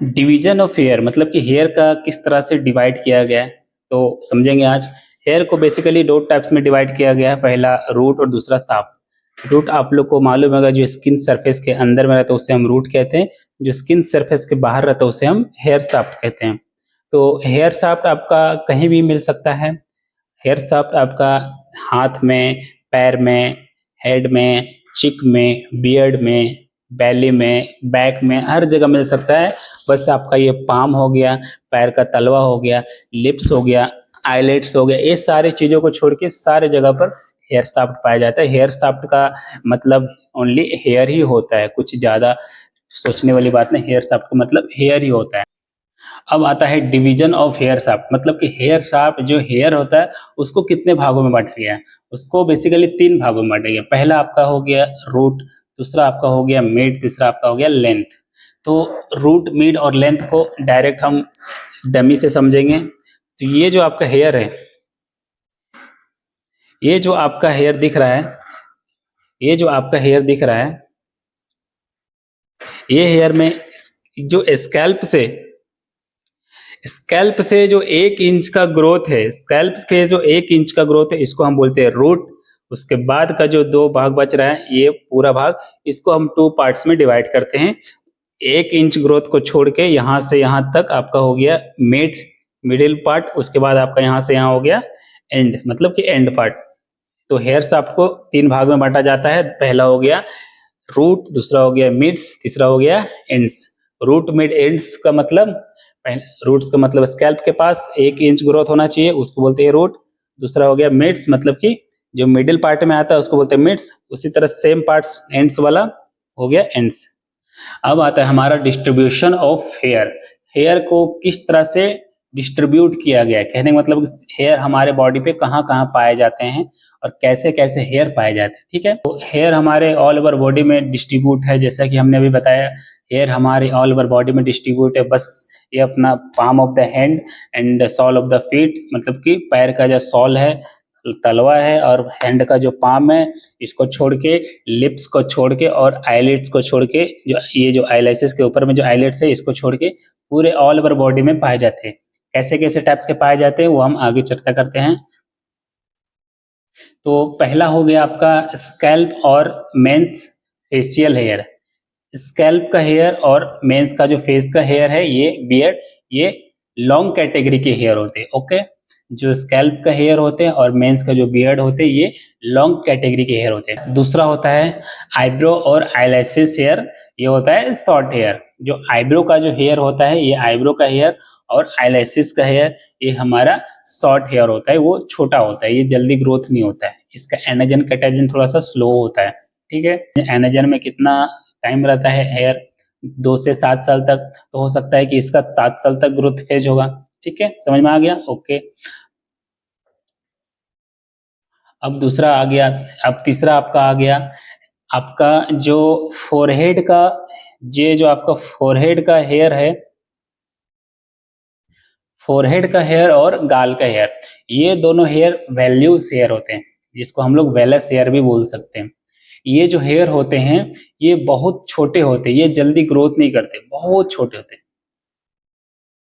Division of hair मतलब कि hair का किस तरह से डिवाइड किया गया है, तो समझेंगे आज। हेयर को बेसिकली दो टाइप्स में डिवाइड किया गया है, पहला रूट और दूसरा शाफ्ट। रूट आप लोग को मालूम होगा, जो स्किन सरफेस के अंदर में रहता है उसे हम रूट कहते हैं, जो स्किन सरफेस के बाहर रहता है उसे हम हेयर शाफ्ट कहते हैं। तो हेयर शाफ्ट आपका कहीं भी मिल सकता है। हेयर शाफ्ट आपका हाथ में, पैर में, हेड में, चिक में, बियर्ड में, बैली में, बैक में, हर जगह मिल सकता है। बस आपका ये पाम हो गया, पैर का तलवा हो गया, लिप्स हो गया, आईलेट्स हो गया, ये सारी चीजों को छोड़ के सारे जगह पर हेयर शाफ्ट पाया जाता है। हेयर शाफ्ट का मतलब ओनली हेयर ही होता है, कुछ ज्यादा सोचने वाली बात नहीं। हेयर शाफ्ट का मतलब हेयर ही होता है। अब आता है डिवीजन ऑफ हेयर शाफ्ट, मतलब कि हेयर शाफ्ट जो हेयर होता है उसको कितने भागों में बांटा गया है। उसको बेसिकली 3 भागों में बांटा गया। पहला आपका हो गया रूट, दूसरा आपका हो गया मिड, तीसरा आपका हो गया लेंथ। तो रूट, मिड और लेंथ को डायरेक्ट हम डमी से समझेंगे। तो ये जो आपका हेयर है, ये जो आपका हेयर दिख रहा है, ये जो आपका हेयर दिख रहा है, ये हेयर में जो स्कैल्प से जो 1 इंच का ग्रोथ है, स्कैल्प के जो 1 इंच का ग्रोथ है, इसको हम बोलते हैं रूट। उसके बाद का जो 2 भाग बच रहा है, ये पूरा भाग, इसको हम 2 पार्ट्स में डिवाइड करते हैं। 1 इंच ग्रोथ को छोड़ के यहाँ से यहाँ तक आपका हो गया मिडिल पार्ट। उसके बाद आपका यहाँ से यहाँ हो गया एंड, मतलब कि एंड पार्ट। तो हेयर शाफ्ट को 3 भाग में बांटा जाता है। पहला हो गया रूट, दूसरा हो गया मिड्स, तीसरा हो गया एंड्स। रूट, मिड, एंड्स का मतलब, रूट्स का मतलब स्कैल्प के पास 1 इंच ग्रोथ होना चाहिए, उसको बोलते हैं रूट। दूसरा हो गया मिड्स, मतलब कि जो मिडिल पार्ट में आता है उसको बोलते हैं मिड्स। उसी तरह सेम पार्ट्स एंड्स वाला हो गया एंड्स। अब आता है हमारा डिस्ट्रीब्यूशन ऑफ हेयर। हेयर को किस तरह से डिस्ट्रीब्यूट किया गया है, कहने का मतलब हेयर हमारे बॉडी पे कहाँ कहाँ पाए जाते हैं और कैसे कैसे हेयर पाए जाते हैं। ठीक है, तो हेयर हमारे ऑल ओवर बॉडी में डिस्ट्रीब्यूट है, जैसा कि हमने अभी बताया। हेयर हमारे ऑल ओवर बॉडी में डिस्ट्रीब्यूट है। बस ये अपना palm of the hand and sole of the feet, मतलब कि पैर का जो सॉल है, तलवा है, और हैंड का जो पाम है, इसको छोड़ के, लिप्स को छोड़ के और आईलिड्स को छोड़ के, जो ये जो आईलैशेस के ऊपर में जो आईलिड्स है, इसको छोड़ के पूरे ऑल ओवर बॉडी में पाए जाते हैं। कैसे कैसे टाइप्स के पाए जाते हैं वो हम आगे चर्चा करते हैं। तो पहला हो गया आपका स्कैल्प और मेंस फेशियल हेयर। स्कैल्प का हेयर और मेंस का जो फेस का हेयर है, ये बियर्ड, ये लॉन्ग कैटेगरी के हेयर होते हैं। ओके, जो स्कैल्प का हेयर होते हैं और मेंस का जो बियर्ड होते हैं, ये लॉन्ग कैटेगरी के हेयर होते हैं। दूसरा होता है आईब्रो और आईलैशेस हेयर, ये होता है शॉर्ट हेयर। जो आईब्रो का जो हेयर होता है, ये आईब्रो का हेयर, और आईलैशेस का हेयर, ये हमारा शॉर्ट हेयर होता है, वो छोटा होता है, ये जल्दी ग्रोथ नहीं होता है। इसका एनाजन कैटाजन थोड़ा सा स्लो होता है। ठीक है, एनाजन में कितना टाइम रहता है हेयर, 2 से 7 साल तक। तो हो सकता है कि इसका 7 साल तक ग्रोथ फेज होगा। ठीक है, समझ में आ गया। ओके, अब दूसरा आ गया, अब तीसरा आपका आ गया, आपका जो फोरहेड का, ये जो आपका फोरहेड का हेयर है, फोरहेड का हेयर और गाल का हेयर, ये दोनों हेयर वैल्यूज हेयर होते हैं, जिसको हम लोग वेलस हेयर भी बोल सकते हैं। ये जो हेयर होते हैं, ये बहुत छोटे होते हैं, ये जल्दी ग्रोथ नहीं करते, बहुत छोटे होते हैं।